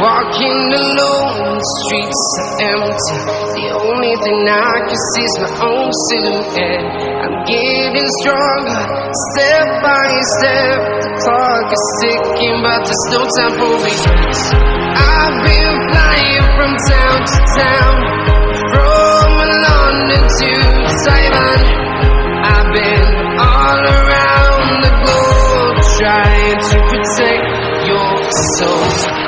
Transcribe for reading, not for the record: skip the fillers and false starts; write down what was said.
Walking alone, the streets are empty. The only thing I can see is my own silhouette. I'm getting stronger, step by step. The clock is ticking, but there's no time for regrets. I've been flying from town to town, from London to Taiwan. I've been all around the globe, trying to protect your soul.